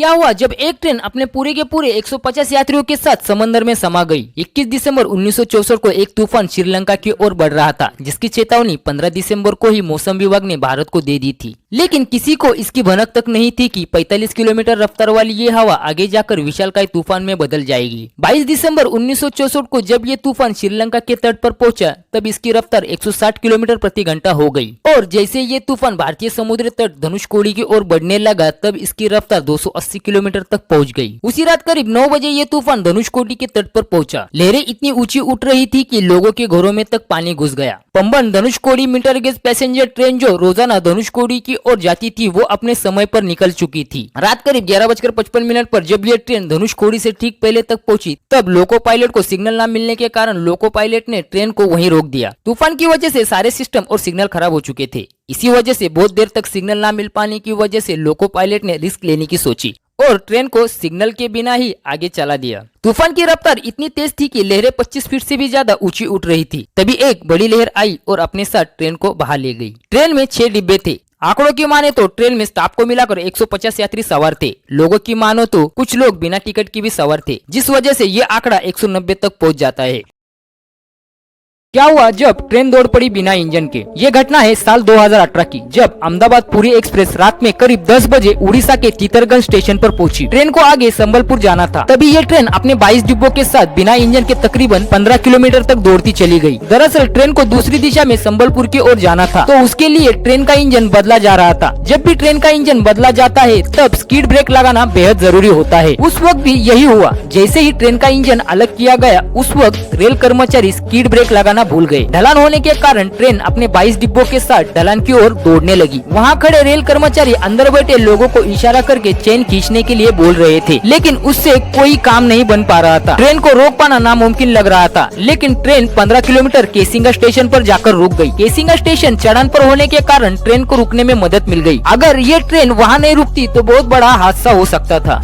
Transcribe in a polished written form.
क्या हुआ जब एक ट्रेन अपने पूरे के पूरे 150 यात्रियों के साथ समंदर में समा गई। 21 दिसंबर 1964 को एक तूफान श्रीलंका की ओर बढ़ रहा था, जिसकी चेतावनी 15 दिसंबर को ही मौसम विभाग ने भारत को दे दी थी। लेकिन किसी को इसकी भनक तक नहीं थी कि 45 किलोमीटर रफ्तार वाली ये हवा आगे जाकर विशालकाय तूफान में बदल जाएगी। 22 दिसंबर 1964 को जब ये तूफान श्रीलंका के तट पर पहुंचा, तब इसकी रफ्तार 160 किलोमीटर प्रति घंटा हो गई। और जैसे ये तूफान भारतीय समुद्री तट धनुषकोडी की ओर बढ़ने लगा, तब इसकी रफ्तार 280 किलोमीटर तक पहुंच गई। उसी रात करीब 9 बजे ये तूफान धनुषकोडी के तट पर पहुंचा। लहरें इतनी ऊंची उठ रही थी कि लोगों के घरों में तक पानी घुस गया। Pamban Dhanushkodi metre gauge passenger train जो रोजाना धनुषकोडी की ओर जाती थी, वो अपने समय पर निकल चुकी थी। रात करीब 11:55 पर जब ये ट्रेन धनुषकोडी से ठीक पहले तक पहुंची, तब लोको पायलट को सिग्नल न मिलने के कारण लोको पायलट ने ट्रेन को वहीं रोक दिया। तूफान की वजह से सारे सिस्टम और सिग्नल खराब हो चुके थे। इसी वजह से बहुत देर तक सिग्नल न मिल पाने की वजह से लोको पायलट ने रिस्क लेने की सोची और ट्रेन को सिग्नल के बिना ही आगे चला दिया। तूफान की रफ्तार इतनी तेज थी कि लहरें 25 फीट से भी ज्यादा ऊंची उठ रही थी। तभी एक बड़ी लहर आई और अपने साथ ट्रेन को बहा ले गई। ट्रेन में 6 डिब्बे थे। आंकड़ों की माने तो ट्रेन में स्टाफ को मिलाकर 150 यात्री सवार थे। लोगों की मानो तो कुछ लोग बिना टिकट के भी सवार थे, जिस वजह से ये आंकड़ा 190 तक पहुंच जाता है। क्या हुआ जब ट्रेन दौड़ पड़ी बिना इंजन के। ये घटना है साल 2018 की, जब अहमदाबाद पुरी एक्सप्रेस रात में करीब 10 बजे उड़ीसा के तीतरगंज स्टेशन पर पहुंची। ट्रेन को आगे संबलपुर जाना था। तभी ये ट्रेन अपने 22 डिब्बों के साथ बिना इंजन के तकरीबन 15 किलोमीटर तक दौड़ती चली गई। दरअसल ट्रेन को दूसरी दिशा में संबलपुर की ओर जाना था, तो उसके लिए ट्रेन का इंजन बदला जा रहा था। जब भी ट्रेन का इंजन बदला जाता है, तब स्पीड ब्रेक लगाना बेहद जरूरी होता है। उस वक्त भी यही हुआ। जैसे ही ट्रेन का इंजन अलग किया गया, उस वक्त रेल कर्मचारी स्पीड ब्रेक लगाना भूल गए। ढलान होने के कारण ट्रेन अपने 22 डिब्बों के साथ ढलान की ओर दौड़ने लगी। वहाँ खड़े रेल कर्मचारी अंदर बैठे लोगों को इशारा करके चेन खींचने के लिए बोल रहे थे, लेकिन उससे कोई काम नहीं बन पा रहा था। ट्रेन को रोक पाना नामुमकिन लग रहा था, लेकिन ट्रेन 15 किलोमीटर केसिंगा स्टेशन पर जाकर रुक गई। केसिंगा स्टेशन चढ़ान पर होने के कारण ट्रेन को रुकने में मदद मिल गई। अगर ये ट्रेन वहाँ नहीं रुकती तो बहुत बड़ा हादसा हो सकता था।